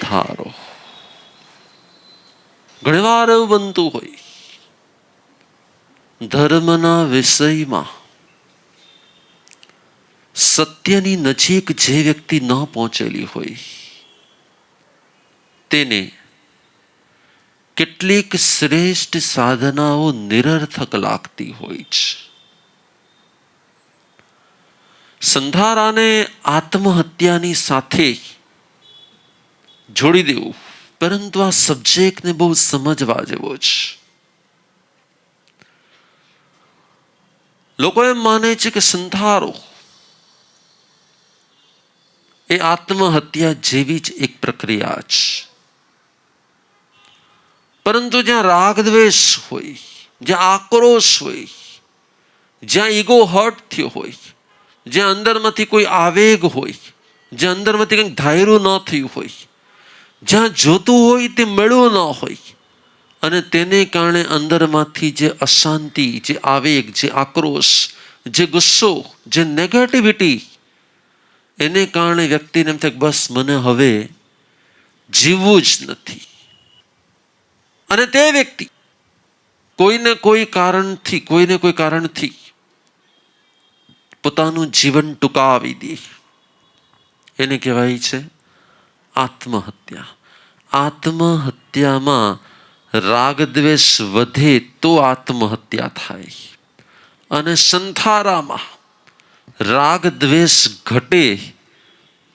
સંથારો. ઘણીવાર એવું બનતું હોય, ધર્મના વિષયમાં સત્યની નજીક જે વ્યક્તિ ન પહોંચેલી હોય તેને કેટલીક શ્રેષ્ઠ સાધનાઓ નિરર્થક લાગતી હોય છે. સંધારાને આત્મહત્યાની સાથે જોડી દેવું, પરંતુ આ સબ્જેક્ટને બહુ સમજવા જેવો છે. લોકો એમ માને છે કે સંધારો એ આત્મહત્યા જેવી જ એક પ્રક્રિયા છે, પરંતુ જ્યાં રાગ દ્વેષ હોય, જ્યાં આક્રોશ હોય, જ્યાં ઈગો હર્ટ થયો હોય, જ્યાં અંદરમાંથી કોઈ આવેગ હોય, જ્યાં અંદરમાંથી કંઈક ધાર્યું ન થયું હોય, જ્યાં જોતું હોય તે મળ્યું ન હોય, અને તેને કારણે અંદરમાંથી જે અશાંતિ, જે આવેગ, જે આક્રોશ, જે ગુસ્સો, જે નેગેટિવિટી, એને કારણે વ્યક્તિને એમ થાય બસ મને હવે જીવવું જ નથી. અને તે વ્યક્તિ કોઈને કોઈ કારણથી પોતાનું જીવન ટૂંકાવી દે, એને કહેવાય છે આત્મહત્યા. આત્મહત્યામાં રાગ દ્વેષ વધે તો આત્મહત્યા થાય, અને સંથારામાં રાગ દ્વેષ ઘટે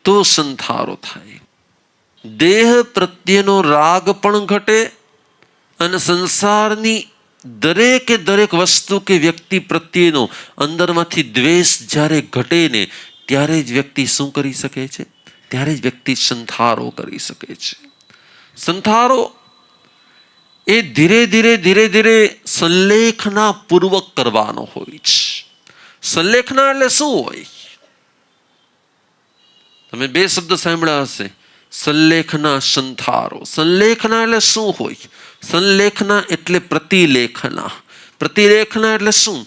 તો સંથારો થાય. દેહ પ્રત્યેનો રાગ પણ ઘટે, અને સંસારની દરેકે દરેક વસ્તુ કે વ્યક્તિ પ્રત્યેનો અંદરમાંથી દ્વેષ જ્યારે ઘટે ને ત્યારે જ વ્યક્તિ શું કરી શકે છે? ત્યારે જ વ્યક્તિ સંથારો કરી શકે છે. સંથારો એ ધીરે ધીરે સંલેખના પૂર્વક કરવાનો હોય છે. સંલેખના એટલે શું હોય? તમે બે શબ્દ સાંભળ્યા હશે, સંલેખના, સંથારો. સંલેખના એટલે શું હોય? સંલેખના એટલે પ્રતિલેખના. પ્રતિલેખના એટલે શું?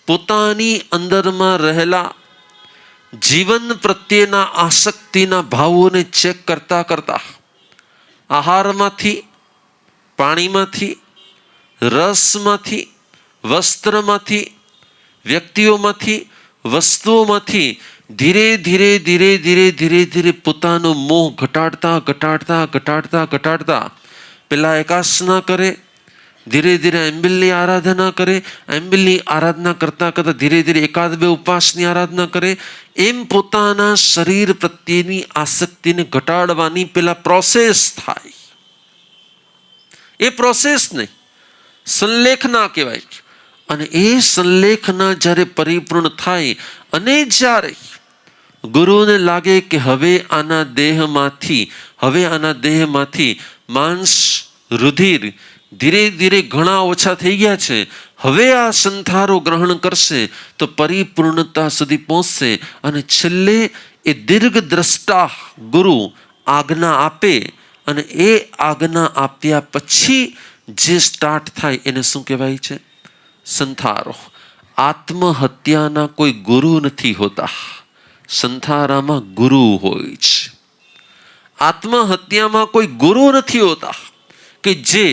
પોતાની અંદરમાં રહેલા જીવન પ્રત્યેના આસક્તિના ભાવોને ચેક કરતા કરતા, આહારમાંથી, પાણીમાંથી, રસમાંથી, વસ્ત્રમાંથી, વ્યક્તિઓમાંથી, વસ્તુઓમાંથી ધીરે ધીરે પોતાનો મોહ ઘટાડતા પેલા એકાસના કરે, ધીરે ધીરે એમ્બિલની આરાધના કરે, એમ્બિલની આરાધના કરતા ધીરે એકાદ બે ઉપવાસની આરાધના કરે. એમ પોતાના શરીર પ્રત્યેની આસક્તિને ઘટાડવાની પેલા પ્રોસેસ થાય. એ પ્રોસેસને સંલેખના કહેવાય. અને એ સંલેખના જ્યારે પરિપૂર્ણ થાય અને જ્યારે ગુરુને લાગે કે હવે આના દેહમાંથી માંસ, રુધિર ધીરે ઘણા ઓછા થઈ ગયા છે, હવે આ સંથારો ગ્રહણ કરશે તો પરિપૂર્ણતા સુધી પહોંચશે. અને છેલ્લે એ દીર્ઘ દ્રષ્ટા ગુરુ આજ્ઞા આપે, અને એ આજ્ઞા આપ્યા પછી જે સ્ટાર્ટ થાય એને શું કહેવાય છે? સંથારો. આત્મહત્યાના કોઈ ગુરુ નથી હોતા, સંથારામાં ગુરુ હોય છે. આત્મહત્યામાં કોઈ ગુરુ નથી હોતા કે જે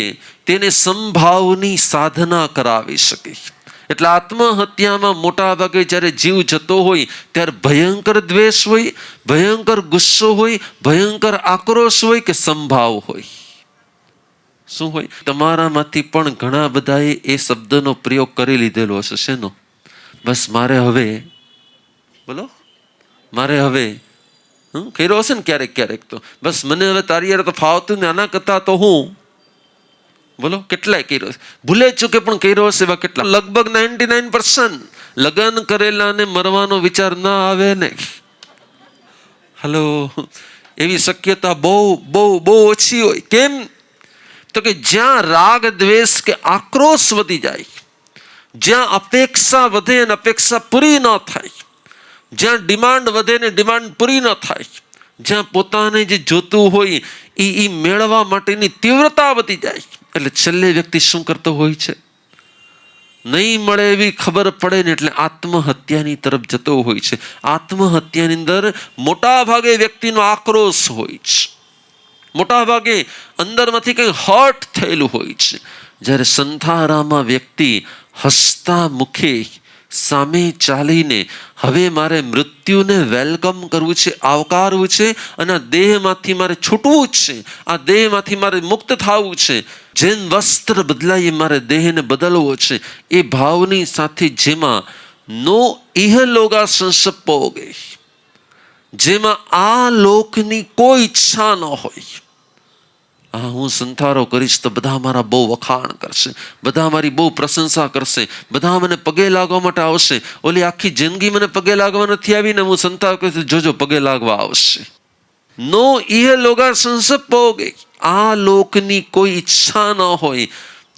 તેને સંભાવની સાધના કરાવી શકે. એટલે આત્મહત્યામાં મોટા ભાગે જ્યારે જીવ જતો હોય ત્યારે ભયંકર દ્વેષ હોય, ભયંકર ગુસ્સો હોય, ભયંકર આક્રોશ હોય કે સંભાવ હોય? શું હોય? તમારામાંથી પણ ઘણા બધાએ એ શબ્દનો પ્રયોગ કરી લીધેલો હશે. શેનો? બસ મારે હવે કર્યો હશે ને ક્યારેક તો બસ મને હવે તારી યાર તો ફાવતું ને, આના કરતા તો હું કેટલાય કર્યો છે, ભૂલે ચૂકે પણ કર્યો હશે. એવા કેટલા? લગભગ 99% લગ્ન કરેલા ને મરવાનો વિચાર ના આવે ને. હલો, એવી શક્યતા બહુ ઓછી હોય. કેમ? તો કે જ્યાં રાગ દ્વેષ કે આક્રોશ વધી જાય, જ્યાં અપેક્ષા વધે અને અપેક્ષા પૂરી ન થાય, જ્યાં ડિમાન્ડ વધે ને ડિમાન્ડ પૂરી ન થાય, જ્યાં પોતાને જે જોતું હોય એ મેળવવા માટેની તીવ્રતા વધી જાય, એટલે છેલ્લે વ્યક્તિ શું કરતો હોય છે? નહીં મળે એવી ખબર પડે ને એટલે આત્મહત્યાની તરફ જતો હોય છે. આત્મહત્યાની અંદર મોટા ભાગે વ્યક્તિનો આક્રોશ હોય છે. મોટા ભાગે અંદરમાંથી કંઈ હર્ટ થયેલું હોય છે. જ્યારે સંથારામાં વ્યક્તિ હસતા મુખે સામે ચાલીને હવે મારે મૃત્યુને વેલકમ કરવું છે, આવકારવું છે, અને આ દેહમાંથી મારે છૂટવું જ છે, આ દેહમાંથી મારે મુક્ત થવું છે, જેમ વસ્ત્ર બદલાઈ મારે દેહને બદલવો છે, એ ભાવની સાથે જેમાં નો ઇહલોગા સંસપોગે, જેમાં આ લોકની કોઈ ઈચ્છા ન હોય. હું સંથારો કરીશ તો બધા મારા બહુ વખાણ કરશે, બધા મારી બહુ પ્રશંસા કરશે, બધા મને પગે લાગવા માટે આવશે. ઓલી આખી જિંદગી મને પગે લાગવા નથી આવીને, હું સંથારો કરીશ જોજો પગે લાગવા આવશે. નો ઇહલોગા સંસપોગે, આ લોકની કોઈ ઈચ્છા ન હોય.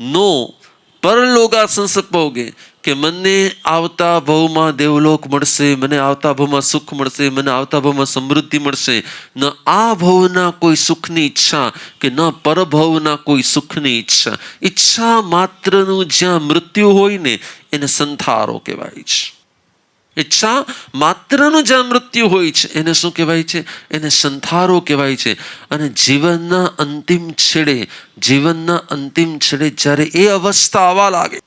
નો પરલોગા સંસપોગે, કે મને આવતા ભવમાં દેવલોક મળશે, મને આવતા ભવમાં સુખ મળશે, મને આવતા ભવમાં સમૃદ્ધિ મળશે. ન આ ભવના કોઈ સુખની ઈચ્છા કે ન પરભવના કોઈ સુખની ઈચ્છા. ઈચ્છા માત્રનું જ્યાં મૃત્યુ હોય ને એને સંથારો કહેવાય છે. ઈચ્છા માત્રનું જ્યાં મૃત્યુ હોય છે એને શું કહેવાય છે? એને સંથારો કહેવાય છે. અને જીવનના અંતિમ છેડે જ્યારે એ અવસ્થા આવવા લાગે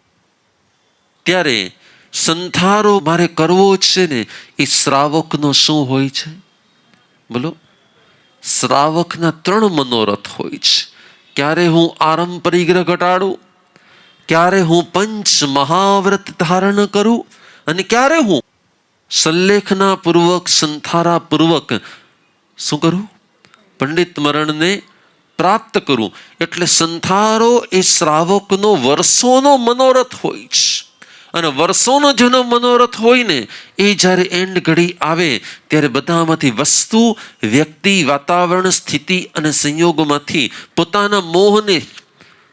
ત્યારે સંથારો મારે કરવો છે ને, એ શ્રાવકનો શું હોય છે? બોલો. શ્રાવકના 3 મનોરથ હોય છે. ક્યારે હું આરંભ પરિગ્રહ ઘટાડું, ક્યારે હું પંચ મહાવ્રત ધારણ કરું, અને ક્યારે હું સંલેખના પૂર્વક સંથારા પૂર્વક શું કરું? પંડિત મરણને પ્રાપ્ત કરું. એટલે સંથારો એ શ્રાવકનો વર્ષોનો મનોરથ હોય છે. અને વર્ષોનો જેનો મનોરથ હોય ને, એ જ્યારે એન્ડ ઘડી આવે ત્યારે બધામાંથી વસ્તુ, વ્યક્તિ, વાતાવરણ, સ્થિતિ અને સંયોગોમાંથી પોતાના મોહને,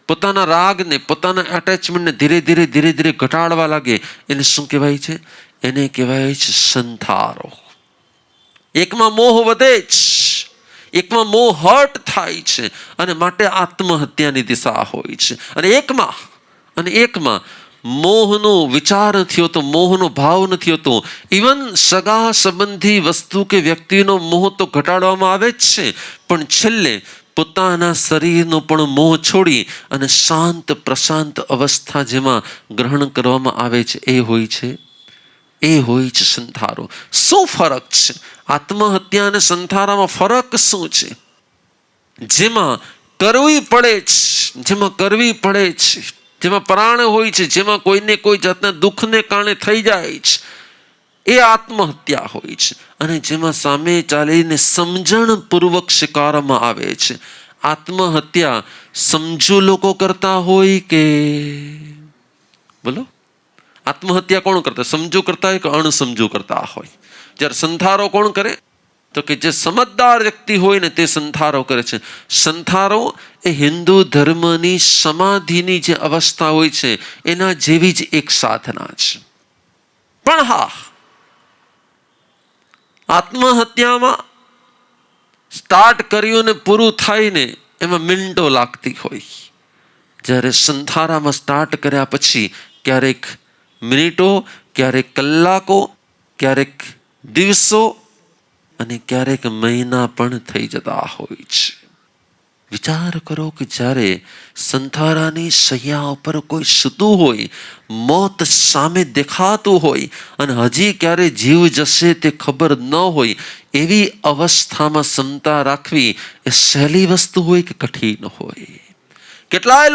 પોતાના રાગને, પોતાના એટેચમેન્ટને ધીરે ધીરે ઘટાડવા લાગે. એને શું કહેવાય છે? એને કહેવાય છે સંથારો. એકમાં મોહ વધે જ, એકમાં મોહ હર્ટ થાય છે, અને માટે આત્મહત્યાની દિશા હોય છે. અને એકમાં મોહનો વિચાર નથી હોતો, મોહનો ભાવ નથી હોતો. ઇવન સગા સંબંધી વસ્તુ કે વ્યક્તિનો મોહ તો ઘટાડવામાં આવે જ છે, પણ છેલ્લે પોતાના શરીરનો પણ મોહ છોડી અને શાંત પ્રશાંત અવસ્થા જેમાં ગ્રહણ કરવામાં આવે છે, એ હોય છે સંથારો. શું ફરક છે આત્મહત્યા અને સંથારામાં? ફરક શું છે? જેમાં કરવી પડે છે, જેમાં પ્રાણ હોય છે, જેમાં કોઈને કોઈ જાતના દુઃખને કારણે થઈ જાય છે, એ આત્મહત્યા હોય છે. અને જેમાં સામે ચાલીને સમજણપૂર્વક સ્વીકારવામાં આવે છે. આત્મહત્યા સમજુ લોકો કરતા હોય કે બોલો, આત્મહત્યા કોણ કરતા? સમજુ કરતા હોય કે અણસમજુ કરતા હોય? જ્યારે સંથારો કોણ કરે? તો કે જે સમજદાર વ્યક્તિ હોય ને તે સંથારો કરે છે. સંથારો એ હિન્દુ ધર્મની સમાધિની જે અવસ્થા હોય છે એના જેવી જ એક સાધના છે. પણ હા, આત્મહત્યામાં સ્ટાર્ટ કર્યું ને પૂરું થાય ને એમાં મિનિટો લાગતી હોય. જ્યારે સંથારામાં સ્ટાર્ટ કર્યા પછી ક્યારેક મિનિટો, ક્યારેક કલાકો, ક્યારેક દિવસો અને ક્યારેક મહિના પણ થઈ જતા હોય છે. વિચાર કરો કે જ્યારે સંથારાની શૈયા ઉપર કોઈ સૂતું હોય, મોત સામે દેખાતું હોય, અને હજી ક્યારે જીવ જશે તે ખબર ન હોય, એવી અવસ્થામાં ક્ષમતા રાખવી એ સહેલી વસ્તુ હોય કે કઠિન હોય? કેટલાય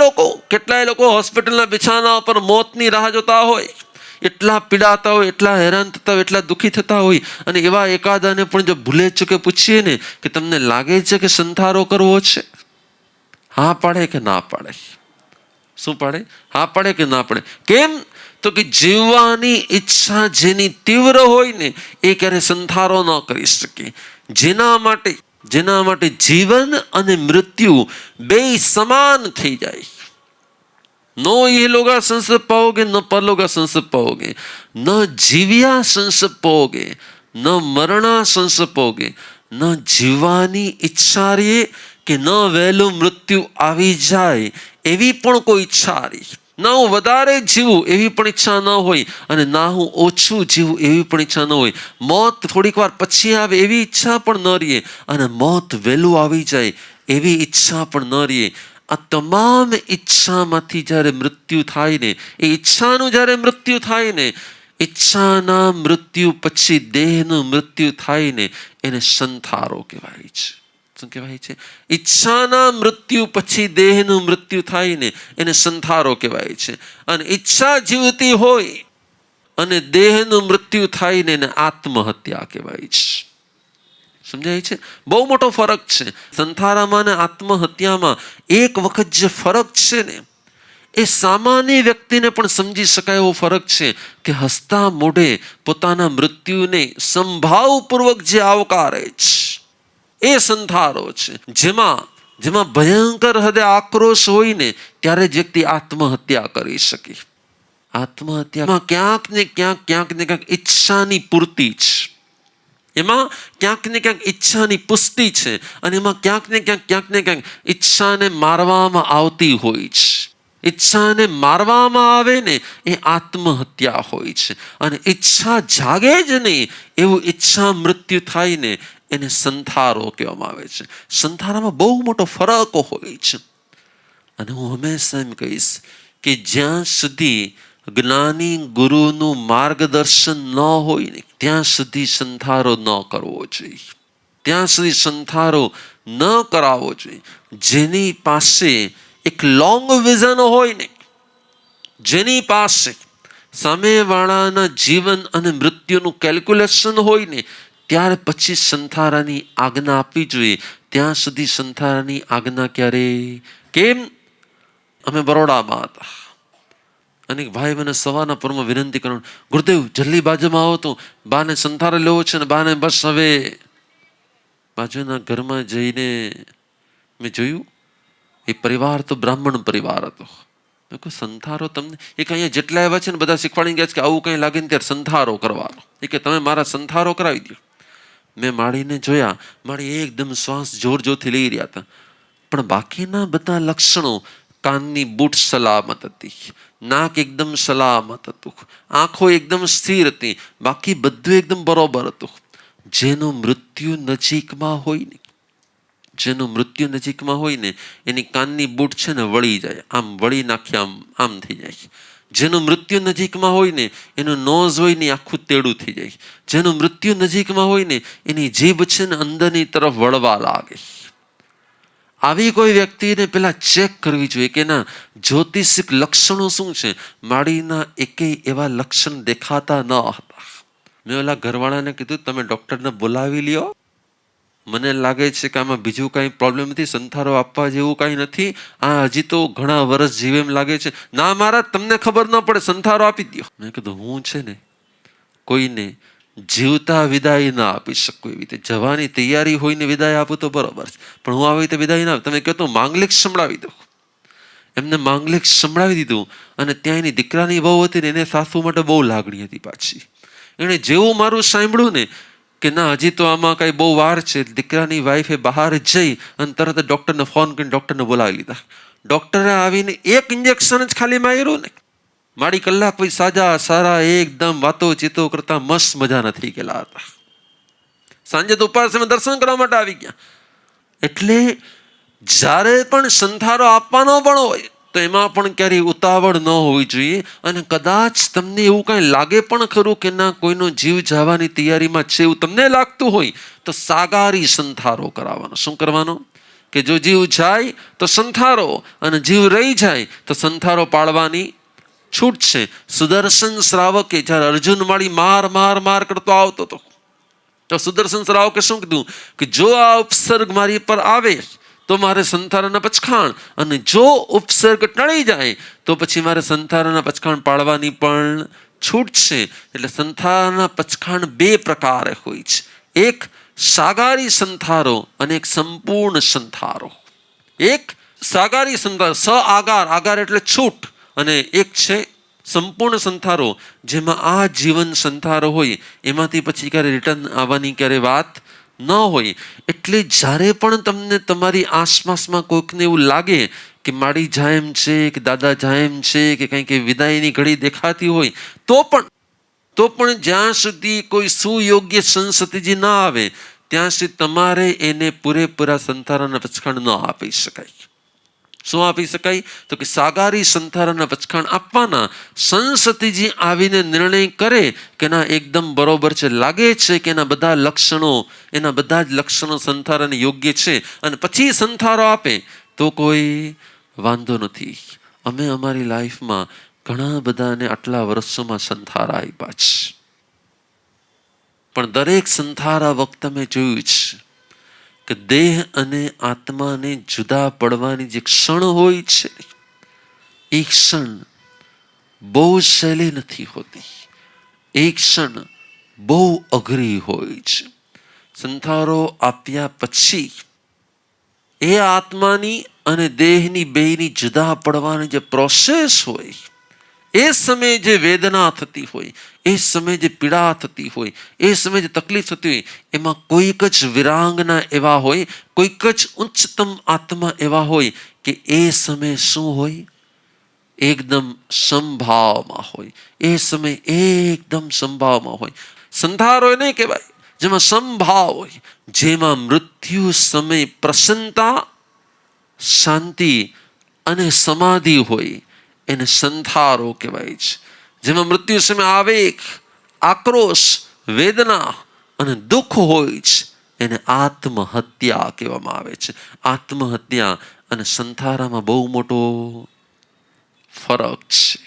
લોકો હોસ્પિટલના બિછાના ઉપર મોતની રાહ જોતા હોય, એટલા પીડાતા હોય, એટલા હેરાન થતા હોય, એટલા દુઃખી થતા હોય, અને એવા એકાદાને પણ જો ભૂલે ચૂકે પૂછીએ ને કે તમને લાગે છે કે સંથારો કરવો છે? હા પાડે કે ના પાડે? શું પાડે? હા પાડે કે ના પાડે? કેમ? તો કે જીવવાની ઈચ્છા જેની તીવ્ર હોય ને એ ક્યારે સંથારો ન કરી શકે. જેના માટે જીવન અને મૃત્યુ બે સમાન થઈ જાય. નો ઇહલોગા સંસદ પાઓગે, ન પરલોગા સંસદ પાઓગે, ન જીવ્યા સંસદ પાઓગે, ન મરણા સંસદ પાઓગે. ન જીવવાની ઈચ્છા રહે કે ન વહેલું મૃત્યુ આવી જાય એવી પણ કોઈ ઈચ્છા રહી. ના હું વધારે જીવું એવી પણ ઈચ્છા ન હોય, અને ના હું ઓછું જીવું એવી પણ ઈચ્છા ન હોય. મોત થોડીક વાર પછી આવે એવી ઈચ્છા પણ ન રહે, અને મોત વહેલું આવી જાય એવી ઈચ્છા પણ ન રહે. આ તમામ ઈચ્છામાંથી જ્યારે મૃત્યુ થાય ને, એ ઈચ્છાનું જ્યારે મૃત્યુ થાય ને, ઈચ્છાના મૃત્યુ પછી દેહનું મૃત્યુ થાય ને, એને સંથારો કહેવાય છે. શું કહેવાય છે? ઈચ્છાના મૃત્યુ પછી દેહનું મૃત્યુ થાય ને, એને સંથારો કહેવાય છે. અને ઈચ્છા જીવતી હોય અને દેહનું મૃત્યુ થાય ને, એને આત્મહત્યા કહેવાય છે. સમજાય છે? બહુ મોટો ફરક છે સંથારામાં અને આત્મહત્યામાં. એક વખત જે ફરક છે ને, એ સામાન્ય વ્યક્તિને પણ સમજી શકાય એવો ફરક છે કે હસતા મોઢે પોતાના મૃત્યુને સંભાવપૂર્વક જે આવકારે છે, એ સંથારો છે. જેમાં ભયંકર હદે આક્રોશ હોય ને, ત્યારે જ વ્યક્તિ આત્મહત્યા કરી શકે. આત્મહત્યામાં ક્યાંક ને ક્યાંક ઈચ્છાની પૂર્તિ છે, એમાં ક્યાંક ને ક્યાંક ઈચ્છાની પુષ્ટિ છે, અને એમાં ક્યાંક ને ક્યાંક ઈચ્છાને મારવામાં આવતી હોય છે. ઈચ્છાને મારવામાં આવે ને, એ આત્મહત્યા હોય છે. અને ઈચ્છા જાગે જ નહીં એવું ઈચ્છા મૃત્યુ થાય ને, એને સંથારો કહેવામાં આવે છે. સંથારામાં બહુ મોટો ફરક હોય છે. અને હું હંમેશા એમ કહીશ કે જ્યાં સુધી જ્ઞાની ગુરુનું માર્ગદર્શન ન હોય ને, ત્યાં સુધી સંથારો ન કરવો જોઈએ. ત્યાં સુધી સંથારો ન કરાવવો જોઈએ. જેની પાસે એક લોંગ વિઝન હોય ને, જેની પાસે સામેવાળાના જીવન અને મૃત્યુનું કેલ્ક્યુલેશન હોય ને, ત્યાર પછી સંથારાની આજ્ઞા આપવી જોઈએ. ત્યાં સુધી સંથારાની આજ્ઞા ક્યારે? કેમ? અમે બરોડામાં હતા અને ભાઈ મને સવારના પરમાં વિનંતી કરો, ગુરુદેવ જલ્દી બાજુમાં આવો, તો બાને સંથારો લેવો છે ને બાને બસ હવે. બાજુના ઘરમાં જઈને મેં જોયું, એ પરિવાર તો બ્રાહ્મણ પરિવાર હતો. મેં કહ્યું સંથારો તમને? એ કે અહીંયા જેટલા આવ્યા છે ને બધા શીખવાડી ગયા છે કે આવું કંઈ લાગે ને ત્યારે સંથારો કરવાનો. એ કે તમે મારા સંથારો કરાવી દો. મેં માળીને જોયા, માળી એકદમ શ્વાસ જોરથી લઈ રહ્યા હતા, પણ બાકીના બધા લક્ષણો, કાનની બૂટ સલામત હતી, નાક એકદમ સલામત હતું, આંખો એકદમ સ્થિર હતી, બાકી બધું એકદમ બરોબર હતું. જેનું મૃત્યુ નજીકમાં હોય ને, એની કાનની બૂટ છે ને વળી જાય, આમ વળી નાખી આમ થઈ જાય. જેનું મૃત્યુ નજીકમાં હોય ને, એનું નોઝ હોય ને આખું તેડું થઈ જાય. જેનું મૃત્યુ નજીકમાં હોય ને, એની જીભ છે ને અંદરની તરફ વળવા લાગે. આવી કોઈ વ્યક્તિને પેલા ચેક કરવી જોઈએ કે ના જ્યોતિષિક લક્ષણો શું છે. માળીના એકેય એવા લક્ષણ દેખાતા ન હતા. મેં ઓલા ઘરવાળાને કીધું તમે ડોક્ટરને બોલાવી લ્યો, મને લાગે છે કે આમાં બીજું કાંઈ પ્રોબ્લેમ નથી, સંથારો આપવા જેવું કાંઈ નથી, આ હજી તો ઘણા વર્ષ જીવે એમ લાગે છે. ના મહારાજ તમને ખબર ન પડે, સંથારો આપી દો. મેં કીધું હું છે ને કોઈને જીવતા વિદાય ના આપી શકું. એવી રીતે જવાની તૈયારી હોય ને વિદાય આપું તો બરોબર છે, પણ હું આવી રીતે વિદાય ના. તમે કહો તો માંગલિક સંભળાવી દો. એમને માંગલિક સંભળાવી દીધું. અને ત્યાં એની દીકરાની બહુ હતી ને, એને સાસુ માટે બહુ લાગણી હતી પાછી. એણે જેવું મારું સાંભળ્યું ને કે ના હજી તો આમાં કઈ બહુ વાર છે, દીકરાની વાઈફે બહાર જઈ અને તરત ડોક્ટરને ફોન કરીને ડોક્ટરને બોલાવી લીધા. ડોક્ટરે આવીને એક ઇન્જેક્શન જ ખાલી માર્યું ને, મારી કલાક પછી સાજા સારા એકદમ વાતો ચીતો કરતા મસ્ત મજાના થઈ ગયેલા હતા. સાંજે તો ઉપાસમાં દર્શન કરવા માટે આવી ગયા. એટલે જ્યારે પણ સંથારો આપવાનો પણ હોય તો એમાં પણ ક્યારેય ઉતાવળ ન હોવી જોઈએ. અને કદાચ તમને એવું કાંઈ લાગે પણ ખરું કે ના કોઈનો જીવ જવાની તૈયારીમાં છે એવું તમને લાગતું હોય તો સાગારી સંથારો કરાવવાનો. શું કરવાનો? કે જો જીવ જાય તો સંથારો, અને જીવ રહી જાય તો સંથારો પાડવાની છૂટ છે. સુદર્શન શ્રાવકે જ્યારે અર્જુન માળી માર કરતો આવતો હતો તો સુદર્શન શ્રાવકે શું કીધું કે જો આ ઉપસર્ગ મારી પર આવે તો મારે સંથારાના પચખાણ, અને જો ઉપસર્ગ ટળી જાય તો પછી મારે સંથારાના પચખાણ પાડવાની પણ છૂટ છે. એટલે સંથારાના પચખાણ બે પ્રકારે હોય છે, એક સાગારી સંથારો અને એક સંપૂર્ણ સંથારો. એક સાગારી સંથારો, આગાર એટલે છૂટ, અને એક છે સંપૂર્ણ સંથારો, જેમાં આ જીવન સંથારો હોય, એમાંથી પછી ક્યારે રિટર્ન આવવાની ક્યારે વાત ન હોય. એટલે જ્યારે પણ તમને તમારી આસપાસમાં કોઈકને એવું લાગે કે માડી જાય એમ છે, કે દાદા જાય એમ છે, કે કંઈક વિદાયની ઘડી દેખાતી હોય, તો પણ જ્યાં સુધી કોઈ સુયોગ્ય સંસતિજી ના આવે ત્યાં સુધી તમારે એને પૂરેપૂરા સંતારાના પચખાણ ન આપી શકાય. શું આપી શકાય? તો કે સાગારી સંતારાના પચખાણ આપવાના. સંસતીજી આવીને નિર્ણય કરે કે ના એકદમ બરોબર છે, લાગે છે કે એના બધા જ લક્ષણો સંતારાને યોગ્ય છે, અને પછી સંતારો આપે તો કોઈ વાંધો નથી. અમે અમારી લાઈફમાં ઘણા બધાને આટલા વર્ષોમાં સંતારા આપ્યા છે, પણ દરેક સંતારા વખતે મેં જોયું છે કે દેહ અને આત્માને જુદા પડવાની જે ક્ષણ હોય છે એ ક્ષણ બહુ સહેલી નથી હોતી. એ ક્ષણ બહુ અઘરી હોય છે. સંતારો આપ્યા પછી એ આત્માની અને દેહની બેયની જુદા પડવાની જે પ્રોસેસ હોય, એ સમયે જે વેદના થતી હોય, એ સમયે જે પીડા થતી હોય, એ સમયે જે તકલીફ થતી હોય, એમાં કોઈક જ વિરાંગના એવા હોય, કોઈક જ ઉચ્ચતમ આત્મા એવા હોય કે એ સમયે શું હોય? એકદમ સંભાવમાં હોય. એ સમય એકદમ સંભાવમાં હોય. સંધારો નહીં કહેવાય, જેમાં સંભાવ હોય, જેમાં મૃત્યુ સમય પ્રસન્નતા, શાંતિ અને સમાધિ હોય, એને સંધારો કહેવાય છે. જેમાં મૃત્યુ સમય આવેગ, આક્રોશ, વેદના અને દુઃખ હોય છે, એને આત્મહત્યા કહેવામાં આવે છે. આત્મહત્યા અને સંધારામાં બહુ મોટો ફરક છે.